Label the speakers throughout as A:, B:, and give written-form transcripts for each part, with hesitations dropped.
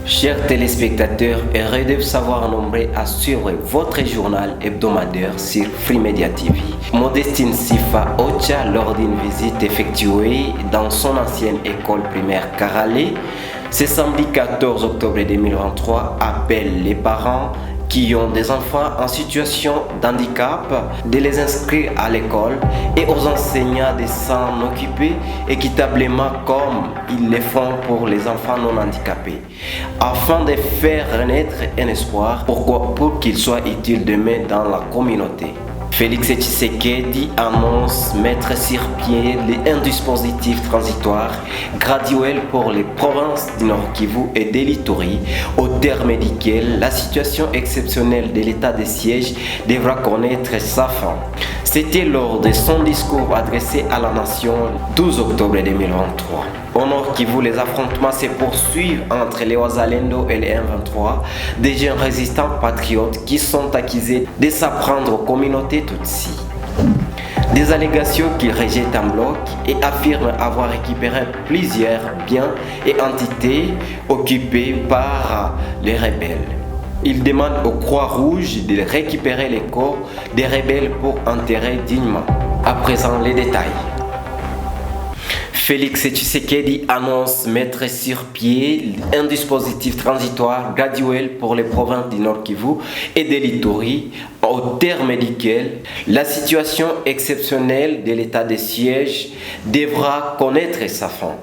A: Chers téléspectateurs, heureux de vous savoir nombreux à suivre votre journal hebdomadaire sur Free Media TV. Modestine Sifa Ocha, lors d'une visite effectuée dans son ancienne école primaire Karale, ce samedi 14 octobre 2023, appelle les parents qui ont des enfants en situation d'handicap de les inscrire à l'école et aux enseignants de s'en occuper équitablement comme ils le font pour les enfants non handicapés, afin de faire renaître un espoir pour qu'ils soient utiles demain dans la communauté. Félix Tshisekedi annonce mettre sur pied un dispositif transitoire graduel pour les provinces du Nord Kivu et de l'Ituri, au terme duquel la situation exceptionnelle de l'état de siège devra connaître sa fin. C'était lors de son discours adressé à la nation le 12 octobre 2023. Au Nord Kivu, les affrontements se poursuivent entre les Wazalendo et les M23, des jeunes résistants patriotes qui sont accusés de s'apprendre aux communautés Tutsi. Des allégations qu'ils rejettent en bloc et affirment avoir récupéré plusieurs biens et entités occupés par les rebelles. Ils demandent aux Croix-Rouges de récupérer les corps des rebelles pour enterrer dignement. À présent, les détails. Félix Tshisekedi annonce mettre sur pied un dispositif transitoire graduel pour les provinces du Nord Kivu et de l'Ituri, au terme duquel la situation exceptionnelle de l'état de siège devra connaître sa fin.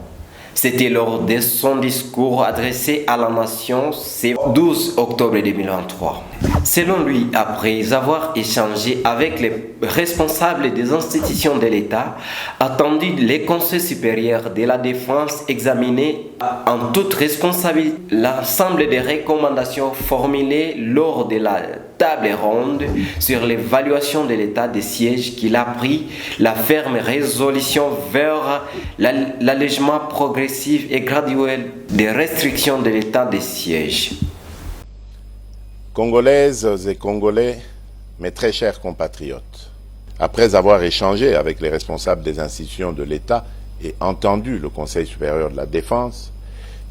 A: C'était lors de son discours adressé à la nation ce 12 octobre 2023. Selon lui, après avoir échangé avec les responsables des institutions de l'État, attendu le Conseil supérieur de la défense examiner en toute responsabilité l'ensemble des recommandations formulées lors de la table ronde sur l'évaluation de l'état de siège qu'il a pris la ferme résolution vers l'allègement progressif et graduel des restrictions de l'état de siège.
B: Congolaises et Congolais, mes très chers compatriotes, après avoir échangé avec les responsables des institutions de l'État et entendu le Conseil supérieur de la défense,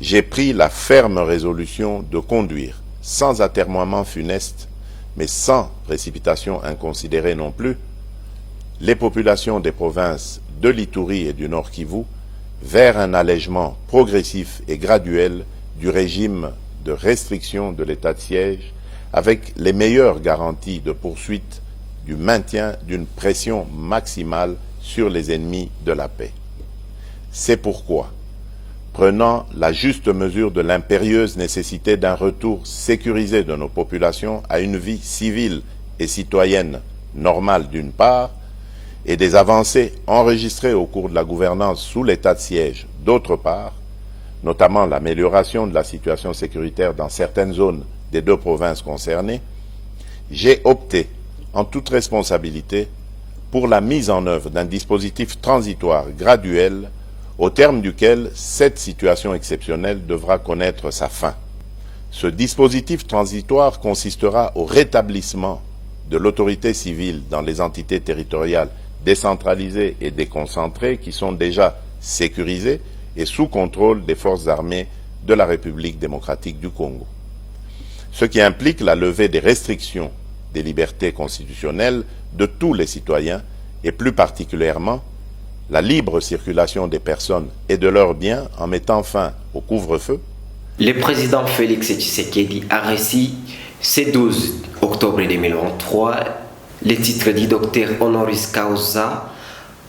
B: j'ai pris la ferme résolution de conduire, sans atermoiement funeste, mais sans précipitation inconsidérée non plus, les populations des provinces de l'Ituri et du Nord Kivu vers un allègement progressif et graduel du régime de restriction de l'état de siège, avec les meilleures garanties de poursuite du maintien d'une pression maximale sur les ennemis de la paix. C'est pourquoi, prenant la juste mesure de l'impérieuse nécessité d'un retour sécurisé de nos populations à une vie civile et citoyenne normale d'une part, et des avancées enregistrées au cours de la gouvernance sous l'état de siège d'autre part, notamment l'amélioration de la situation sécuritaire dans certaines zones des deux provinces concernées, j'ai opté, en toute responsabilité, pour la mise en œuvre d'un dispositif transitoire graduel au terme duquel cette situation exceptionnelle devra connaître sa fin. Ce dispositif transitoire consistera au rétablissement de l'autorité civile dans les entités territoriales décentralisées et déconcentrées qui sont déjà sécurisées et sous contrôle des forces armées de la République démocratique du Congo. Ce qui implique la levée des restrictions des libertés constitutionnelles de tous les citoyens et plus particulièrement la libre circulation des personnes et de leurs biens en mettant fin au couvre-feu.
A: Le président Félix Tshisekedi a reçu ce 12 octobre 2023 le titre de docteur honoris causa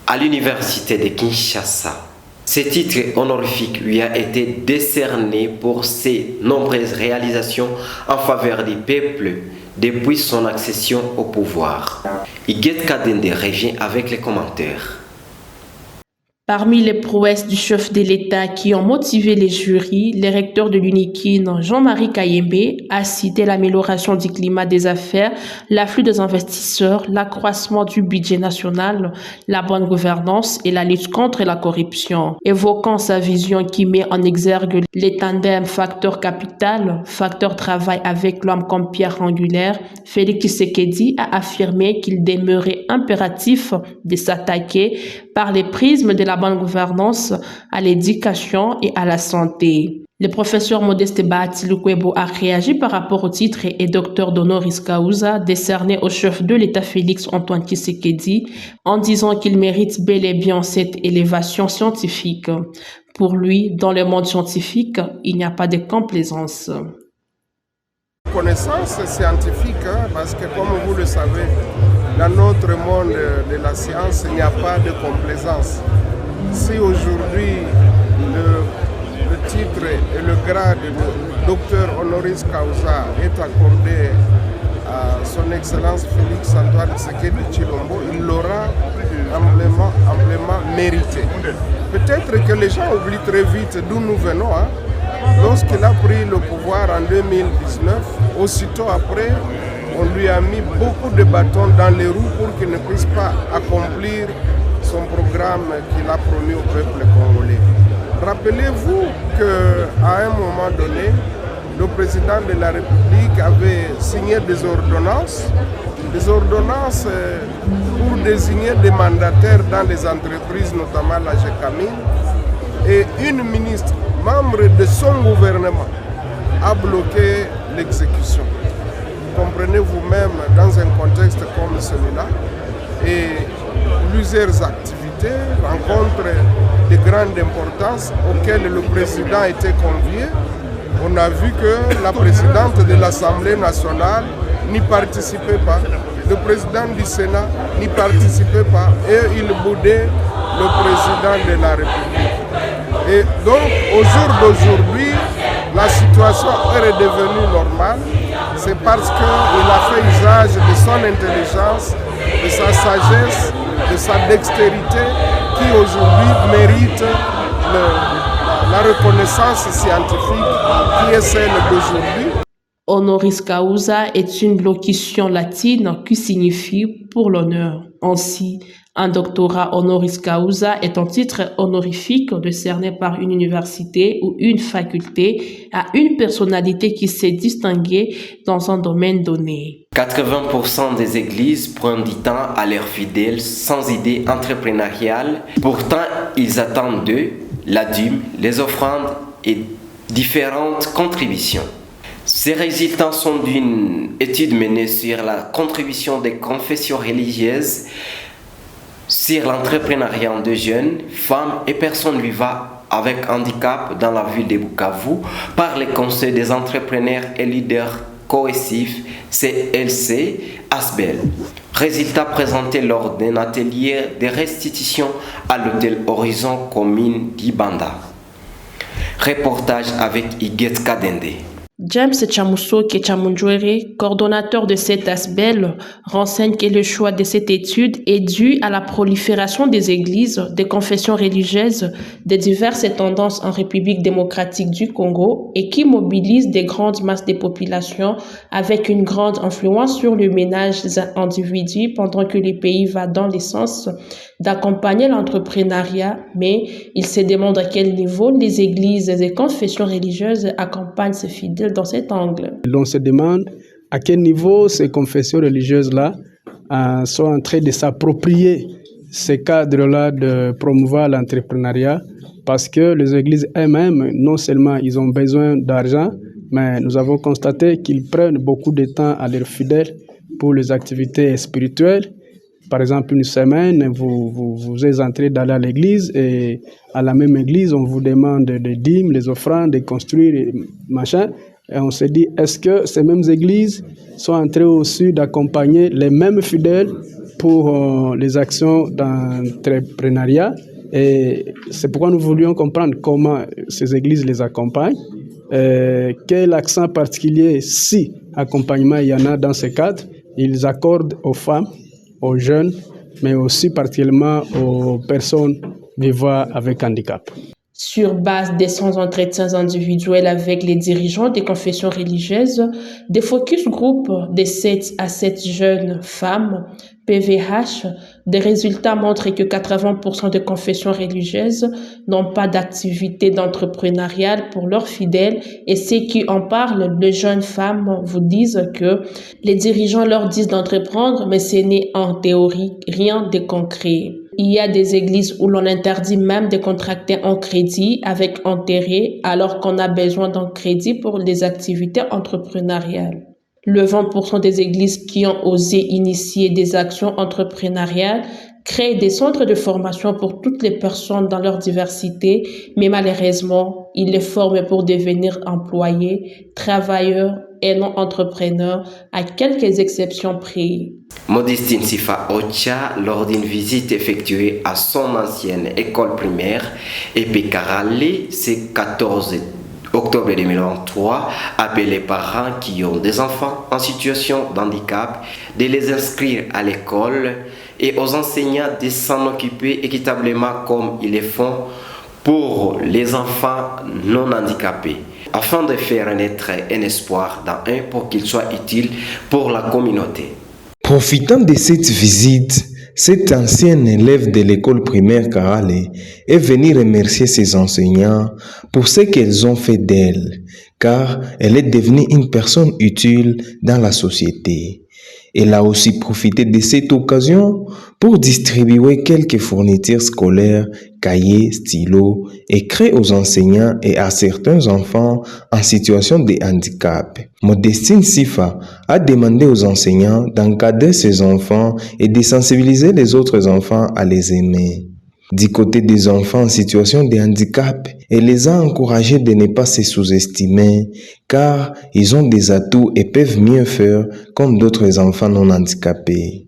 A: à l'université de Kinshasa. Ce titre honorifique lui a été décerné pour ses nombreuses réalisations en faveur du peuple depuis son accession au pouvoir. Iguette Kadende revient avec les commentaires.
C: Parmi les prouesses du chef de l'État qui ont motivé les jurys, le recteur de l'UNIKIN, Jean-Marie Kayembe, a cité l'amélioration du climat des affaires, l'afflux des investisseurs, l'accroissement du budget national, la bonne gouvernance et la lutte contre la corruption. Évoquant sa vision qui met en exergue les tandems facteur capital, facteur travail avec l'homme comme pierre angulaire, Félix Tshisekedi a affirmé qu'il demeurait impératif de s'attaquer par les prismes de la bonne gouvernance à l'éducation et à la santé. Le professeur Modeste Bahati Lukwebo a réagi par rapport au titre et docteur d'honoris causa décerné au chef de l'État Félix Antoine Tshisekedi en disant qu'il mérite bel et bien cette élévation scientifique. Pour lui, dans le monde scientifique, il n'y a pas de complaisance.
D: Connaissance scientifique, parce que comme vous le savez, dans notre monde de la science, il n'y a pas de complaisance. Si aujourd'hui le titre et le grade de docteur honoris causa est accordé à son excellence Félix Antoine Tshisekedi Tshilombo, il l'aura amplement mérité. Peut-être que les gens oublient très vite d'où nous venons. Lorsqu'il a pris le pouvoir en 2019, aussitôt après, on lui a mis beaucoup de bâtons dans les roues pour qu'il ne puisse pas accomplir son programme qu'il a promis au peuple congolais. Rappelez-vous qu'à un moment donné, le président de la République avait signé des ordonnances pour désigner des mandataires dans les entreprises, notamment la GECAMIN, et une ministre, membre de son gouvernement, a bloqué l'exécution. Comprenez vous-même, dans un contexte comme celui-là, et plusieurs activités, rencontres de grande importance auxquelles le président était convié, on a vu que la présidente de l'Assemblée nationale n'y participait pas, le président du Sénat n'y participait pas, et il boudait le président de la République. Et donc, au jour d'aujourd'hui, la situation est redevenue normale. C'est parce qu'il a fait usage de son intelligence, de sa sagesse, de sa dextérité, qui aujourd'hui mérite la reconnaissance scientifique qui est celle d'aujourd'hui.
C: Honoris causa est une locution latine qui signifie pour l'honneur. Ainsi, un doctorat honoris causa est un titre honorifique décerné par une université ou une faculté à une personnalité qui s'est distinguée dans un domaine donné.
A: 80% des églises prennent du temps à leurs fidèles sans idée entrepreneuriale. Pourtant, ils attendent d'eux la dîme, les offrandes et différentes contributions. Ces résultats sont d'une étude menée sur la contribution des confessions religieuses sur l'entrepreneuriat de jeunes, femmes et personnes vivant avec handicap dans la ville de Bukavu par le Conseil des entrepreneurs et leaders cohésifs CLC ASBEL. Résultats présentés lors d'un atelier de restitution à l'hôtel Horizon commune d'Ibanda. Reportage avec Iguet Kadende.
C: James Chamusoke Chamunjwere, coordonnateur de cette ASBEL, renseigne que le choix de cette étude est dû à la prolifération des églises, des confessions religieuses, des diverses tendances en République démocratique du Congo et qui mobilisent des grandes masses de populations avec une grande influence sur le ménage des individus pendant que le pays va dans le sens d'accompagner l'entrepreneuriat, mais il se demande à quel niveau les églises et les confessions religieuses accompagnent ces fidèles dans cet angle.
E: On se demande à quel niveau ces confessions religieuses-là sont en train de s'approprier ces cadres-là de promouvoir l'entrepreneuriat, parce que les églises elles-mêmes, non seulement ils ont besoin d'argent, mais nous avons constaté qu'ils prennent beaucoup de temps à leurs fidèles pour les activités spirituelles. Par exemple, une semaine, vous êtes entré d'aller à l'église et à la même église, on vous demande des dîmes, les offrandes, de construire, machin. Et on se dit, est-ce que ces mêmes églises sont en train aussi d'accompagner les mêmes fidèles pour les actions d'entrepreneuriat? Et c'est pourquoi nous voulions comprendre comment ces églises les accompagnent. Quel accent particulier, si accompagnement il y en a dans ce cadre, ils accordent aux femmes, aux jeunes, mais aussi particulièrement aux personnes vivant avec handicap.
C: Sur base des 100 entretiens individuels avec les dirigeants des confessions religieuses, des focus group de 7 à 7 jeunes femmes, PVH, des résultats montrent que 80% des confessions religieuses n'ont pas d'activité d'entrepreneuriat pour leurs fidèles et ceux qui en parlent, les jeunes femmes, vous disent que les dirigeants leur disent d'entreprendre, mais ce n'est en théorie rien de concret. Il y a des églises où l'on interdit même de contracter un crédit avec intérêt alors qu'on a besoin d'un crédit pour des activités entrepreneuriales. Le 20% des églises qui ont osé initier des actions entrepreneuriales créent des centres de formation pour toutes les personnes dans leur diversité, mais malheureusement, ils les forment pour devenir employés, travailleurs et non entrepreneurs, à quelques exceptions près.
A: Modestine Sifa Ocha, lors d'une visite effectuée à son ancienne école primaire, Epekarale, c'est 14 octobre 2023, appelle les parents qui ont des enfants en situation de handicap de les inscrire à l'école et aux enseignants de s'en occuper équitablement comme ils le font pour les enfants non handicapés, afin de faire naître un espoir dans eux pour qu'ils soient utiles pour la communauté.
F: Profitant de cette visite, cette ancienne élève de l'école primaire Karale est venue remercier ses enseignants pour ce qu'ils ont fait d'elle, car elle est devenue une personne utile dans la société. Elle a aussi profité de cette occasion pour distribuer quelques fournitures scolaires, cahiers, stylos, écrits aux enseignants et à certains enfants en situation de handicap. Modestine Sifa a demandé aux enseignants d'encadrer ces enfants et de sensibiliser les autres enfants à les aimer. Du côté des enfants en situation de handicap, elle les a encouragés de ne pas se sous-estimer car ils ont des atouts et peuvent mieux faire comme d'autres enfants non handicapés.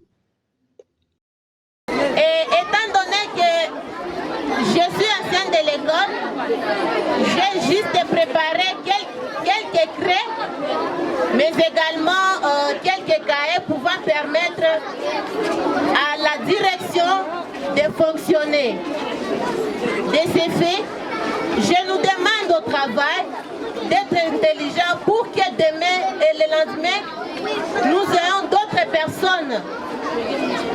G: Et étant donné que je suis ancienne de l'école, j'ai juste préparé quelques craies, mais également quelques cahiers pouvant permettre à la direction de fonctionner. De ces faits, je nous demande au travail d'être intelligents pour que demain et le lendemain, nous ayons d'autres personnes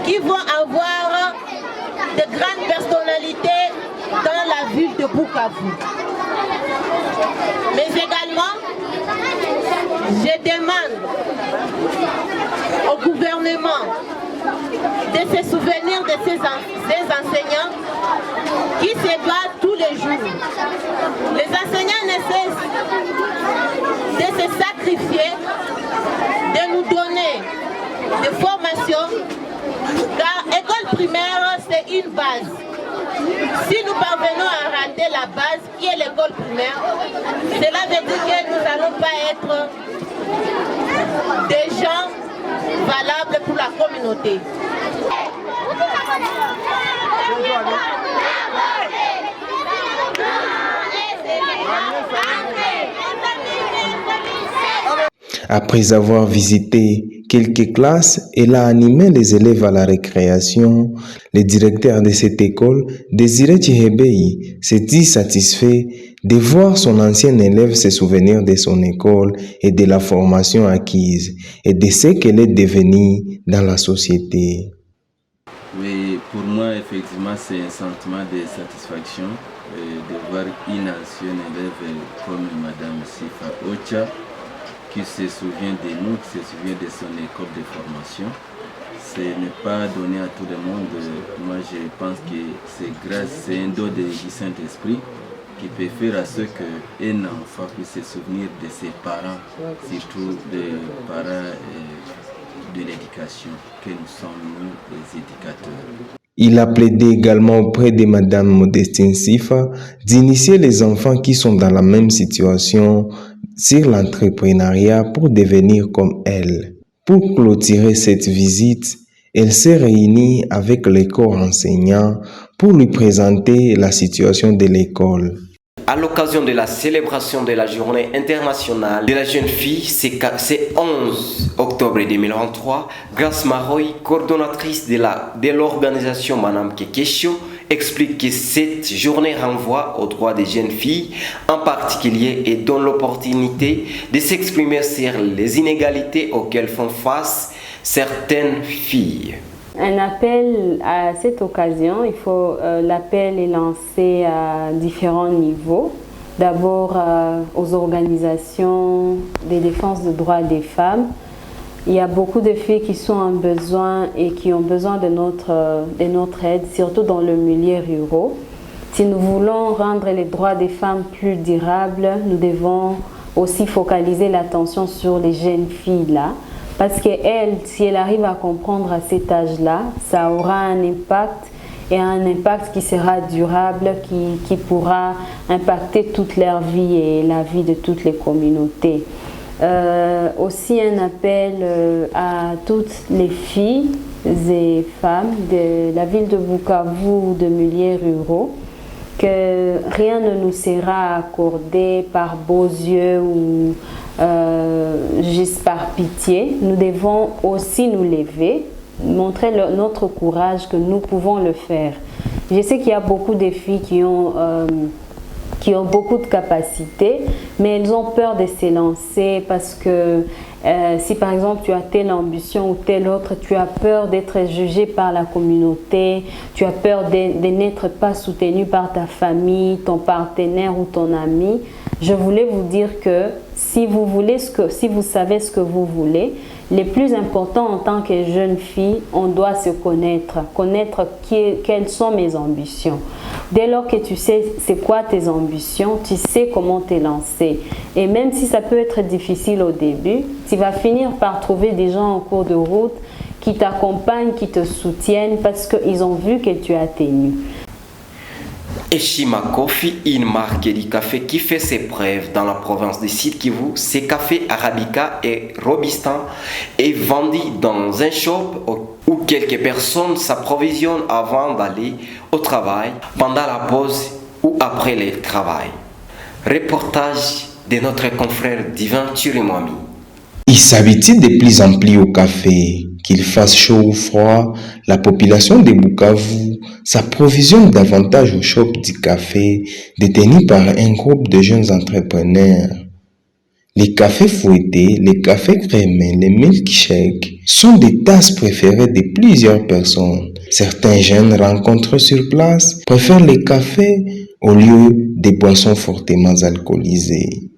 G: qui vont avoir de grandes personnalités dans la ville de Bukavu. Mais également, je demande au gouvernement de se souvenir de ces enseignants qui se battent tous les jours. Les enseignants ne cessent de se sacrifier, de nous donner des formations, car l'école primaire, c'est une base. Si nous parvenons à rater la base, qui est l'école primaire, cela veut dire que nous n'allons pas être des gens valables pour la communauté.
F: Après avoir visité quelques classes, elle a animé les élèves à la récréation. Le directeur de cette école, Désiré Tchihebei, s'est dit satisfait de voir son ancien élève se souvenir de son école et de la formation acquise et de ce qu'elle est devenue dans la société.
H: Oui, pour moi, effectivement, c'est un sentiment de satisfaction de voir une ancienne élève comme Madame Sifa Ocha qui se souvient de nous, qui se souvient de son école de formation. Ce n'est pas donné à tout le monde. Moi, je pense que c'est un don du Saint-Esprit qui peut faire à ce qu'un enfant puisse se souvenir de ses parents, surtout des parents de l'éducation, que nous sommes, nous, les éducateurs.
F: Il a plaidé également auprès de Madame Modestine Sifa d'initier les enfants qui sont dans la même situation sur l'entrepreneuriat pour devenir comme elle. Pour clôturer cette visite, elle s'est réunie avec les corps enseignants pour lui présenter la situation de l'école.
A: À l'occasion de la célébration de la journée internationale de la jeune fille, c'est 11 octobre 2023, Grace Maroy, coordonnatrice de l'organisation Manam Kekesho, explique que cette journée renvoie aux droits des jeunes filles en particulier et donne l'opportunité de s'exprimer sur les inégalités auxquelles font face certaines filles.
I: Un appel à cette occasion, l'appel est lancé à différents niveaux. D'abord aux organisations de défense des droits des femmes, Il y a beaucoup de filles qui sont en besoin et qui ont besoin de notre aide, surtout dans le milieu rural. Si nous voulons rendre les droits des femmes plus durables, nous devons aussi focaliser l'attention sur les jeunes filles-là. Parce qu'elles, si elles arrivent à comprendre à cet âge-là, ça aura un impact et un impact qui sera durable, qui pourra impacter toute leur vie et la vie de toutes les communautés. Aussi un appel à toutes les filles et femmes de la ville de Bukavu ou de milieux ruraux que rien ne nous sera accordé par beaux yeux ou juste par pitié. Nous devons aussi nous lever, montrer notre courage que nous pouvons le faire. Je sais qu'il y a beaucoup de filles qui ont beaucoup de capacités, mais elles ont peur de se lancer parce que si par exemple tu as telle ambition ou telle autre, tu as peur d'être jugé par la communauté, tu as peur de n'être pas soutenu par ta famille, ton partenaire ou ton ami. Je voulais vous dire que si vous savez ce que vous voulez, le plus important en tant que jeune fille, on doit se connaître quelles sont mes ambitions. Dès lors que tu sais c'est quoi tes ambitions, tu sais comment te lancer. Et même si ça peut être difficile au début, tu vas finir par trouver des gens en cours de route qui t'accompagnent, qui te soutiennent parce qu'ils ont vu que tu as tenu.
A: Eshima Coffee, une marque de café qui fait ses preuves dans la province de Sud Kivu. Ces cafés Arabica et Robusta est vendu dans un shop où quelques personnes s'approvisionnent avant d'aller au travail, pendant la pause ou après le travail. Reportage de notre confrère Divin Turimwami.
F: Il s'habitue de plus en plus au café. Qu'il fasse chaud ou froid, la population de Bukavu s'approvisionne davantage au shop du café détenu par un groupe de jeunes entrepreneurs. Les cafés fouettés, les cafés crémés, les milkshakes sont des tasses préférées de plusieurs personnes. Certains jeunes rencontrés sur place préfèrent les cafés au lieu des boissons fortement alcoolisées.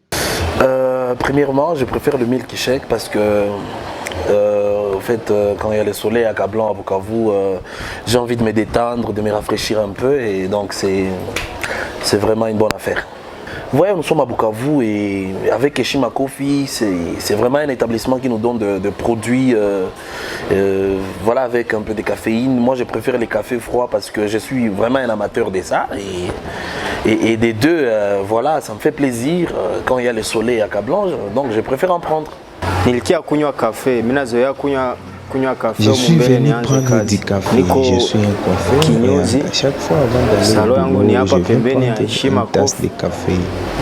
J: Premièrement, je préfère le milkshake parce que quand il y a le soleil accablant à Bukavu, j'ai envie de me détendre, de me rafraîchir un peu et donc c'est vraiment une bonne affaire. Vous voyez, nous sommes à Bukavu et avec Eshima Coffee, c'est vraiment un établissement qui nous donne de produits voilà, avec un peu de caféine. Moi, je préfère les cafés froids parce que je suis vraiment un amateur de ça. Et des deux, voilà, ça me fait plaisir quand il y a le soleil accablant, donc je préfère en prendre.
K: Nilikia kunywa kafe, minazoea kunywa
F: Je suis venu prendre du café, je suis un coiffeur et à chaque fois avant d'aller au boulot, je vais prendre une tasse de café.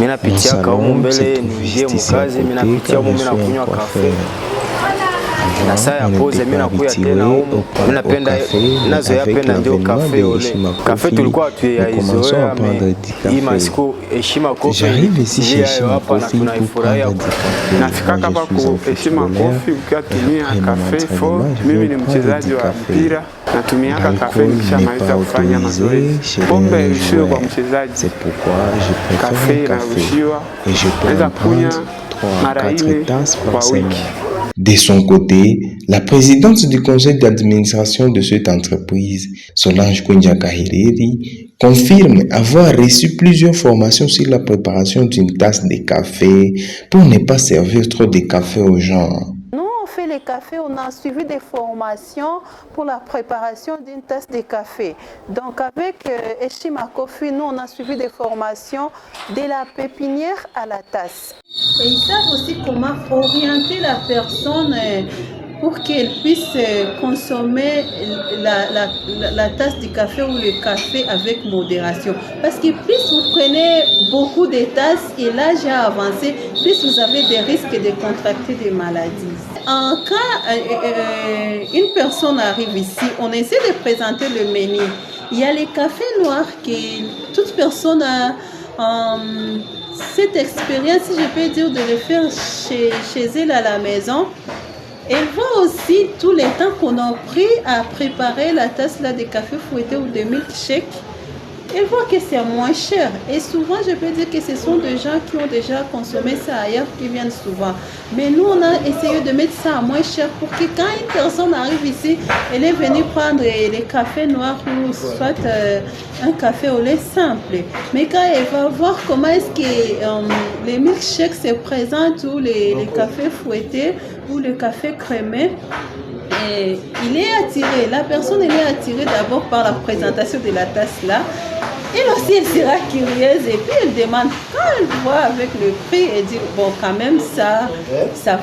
F: Mon salon se trouve juste ici à côté car je suis un coiffeur. J'arrive ici chez Eshima Coffee pour prendre du café. Je suis un footballeur et après mon entraînement, je vais prendre du café. L'alcool n'est pas autorisé chez les joueurs. C'est pourquoi je préfère le café et je peux en prendre 3 à 4 tasses par semaine. De son côté, la présidente du conseil d'administration de cette entreprise, Solange Kunja-Kahiriri, confirme avoir reçu plusieurs formations sur la préparation d'une tasse de café pour ne pas servir trop de café aux gens.
L: Les cafés, on a suivi des formations pour la préparation d'une tasse de café. Donc avec Eshima Coffee, nous on a suivi des formations de la pépinière à la tasse. Et ils savent aussi comment orienter la personne pour qu'elle puisse consommer la tasse de café ou le café avec modération. Parce que plus vous prenez beaucoup de tasses et l'âge a avancé, plus vous avez des risques de contracter des maladies. En cas une personne arrive ici, on essaie de présenter le menu. Il y a les cafés noirs que toute personne a cette expérience, si je peux dire, de le faire chez elle à la maison. Elle voit aussi tout le temps qu'on a pris à préparer la tasse là de café fouetté ou de milkshake. ils voient que c'est moins cher. Et souvent, je peux dire que ce sont des gens qui ont déjà consommé ça ailleurs qui viennent souvent. Mais nous, on a essayé de mettre ça à moins cher pour que quand une personne arrive ici, elle est venue prendre les cafés noirs ou soit un café au lait simple. Mais quand elle va voir comment est-ce que les milkshakes se présentent ou les cafés fouettés ou le café crémé, et il est attiré, la personne elle est attirée d'abord par la présentation de la tasse là. Elle aussi elle sera curieuse et puis elle demande, quand elle voit avec le prix, elle dit bon quand même ça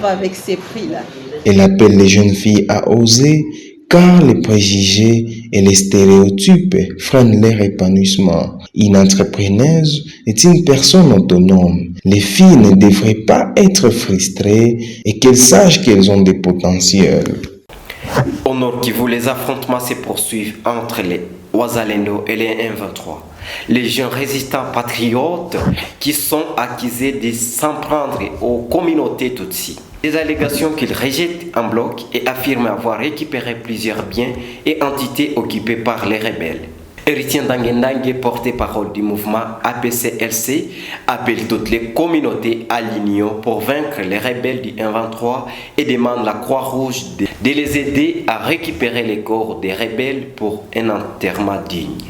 L: va avec ces prix là.
F: Elle appelle les jeunes filles à oser car les préjugés et les stéréotypes freinent leur épanouissement. Une entrepreneuse est une personne autonome. Les filles ne devraient pas être frustrées et qu'elles sachent qu'elles ont des potentiels.
A: Au Nord Kivu, les affrontements se poursuivent entre les Wazalendo et les M23. Les jeunes résistants patriotes qui sont accusés de s'en prendre aux communautés Tutsi. Des allégations qu'ils rejettent en bloc et affirment avoir récupéré plusieurs biens et entités occupées par les rebelles. Héritier Ndangue, porte-parole du mouvement APCLC, appelle toutes les communautés à l'union pour vaincre les rebelles du M23 et demande la Croix-Rouge de les aider à récupérer les corps des rebelles pour un enterrement digne.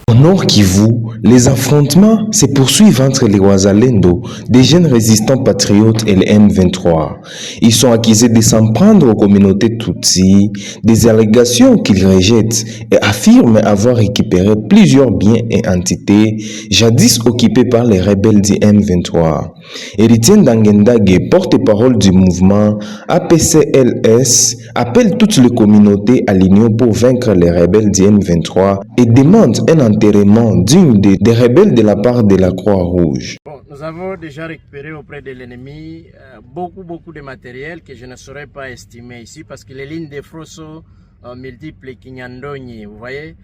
F: Au Nord Kivu, les affrontements se poursuivent entre les Wazalendo, des jeunes résistants patriotes et les M23. Ils sont accusés de s'en prendre aux communautés Tutsi, des allégations qu'ils rejettent et affirment avoir récupéré plusieurs biens et entités jadis occupés par les rebelles du M23. Héritier Ndangue, porte-parole du mouvement APCLS, appelle toutes les communautés à l'union pour vaincre les rebelles du M23 et demande un enterrement digne des rebelles de la part de la Croix-Rouge.
M: Bon, nous avons déjà récupéré auprès de l'ennemi beaucoup de matériel que je ne saurais pas estimer ici parce que les lignes de Frosso multiples Kinyandonyi, vous voyez,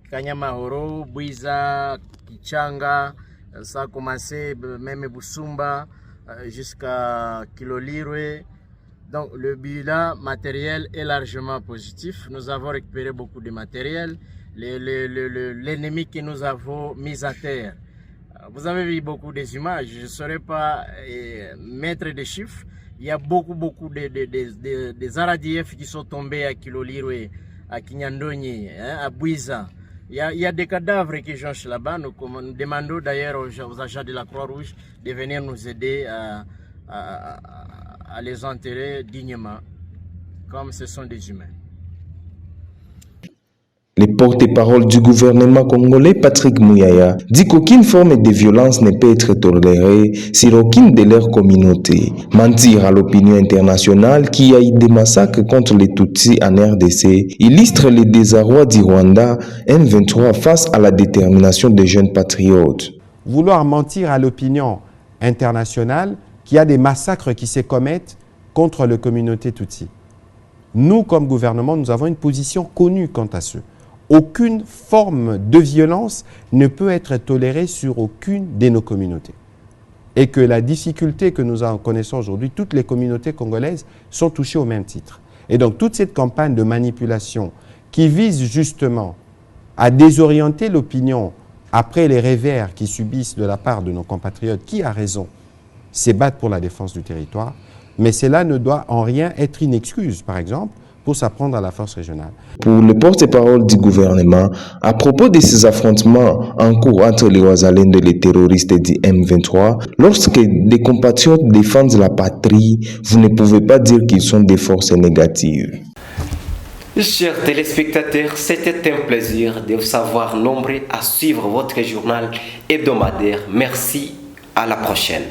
M: Kanyamahoro, Bwiza, Kichanga, ça a commencé même Busumba jusqu'à Kilolirwe. Donc le bilan matériel est largement positif. Nous avons récupéré beaucoup de matériel. L'ennemi que nous avons mis à terre. Vous avez vu beaucoup des images. Je ne saurais pas mettre des chiffres. Il y a beaucoup des RADF qui sont tombés à Kilolirwe, à Kinyandonyi, à Bwiza. Il y a des cadavres qui jonchent là-bas. Nous demandons d'ailleurs aux agents de la Croix-Rouge de venir nous aider à les enterrer dignement, comme ce sont des humains.
F: Le porte-parole du gouvernement congolais, Patrick Mouyaya, dit qu'aucune forme de violence ne peut être tolérée sur aucune de leurs communautés. Mentir à l'opinion internationale qu'il y a eu des massacres contre les Tutsis en RDC illustre le désarroi du Rwanda M23 face à la détermination des jeunes patriotes.
N: Vouloir mentir à l'opinion internationale qu'il y a des massacres qui se commettent contre les communautés Tutsi. Nous, comme gouvernement, nous avons une position connue quant à ce. Aucune forme de violence ne peut être tolérée sur aucune de nos communautés. Et que la difficulté que nous en connaissons aujourd'hui, toutes les communautés congolaises sont touchées au même titre. Et donc toute cette campagne de manipulation qui vise justement à désorienter l'opinion après les revers qu'ils subissent de la part de nos compatriotes, qui a raison, se battre pour la défense du territoire, mais cela ne doit en rien être une excuse, par exemple, pour s'apprendre à la force régionale.
F: Pour le porte-parole du gouvernement, à propos de ces affrontements en cours entre les Wazalendo et les terroristes du M23, lorsque des compatriotes défendent la patrie, vous ne pouvez pas dire qu'ils sont des forces négatives.
A: Chers téléspectateurs, c'était un plaisir de vous savoir nombreux à suivre votre journal hebdomadaire. Merci, à la prochaine.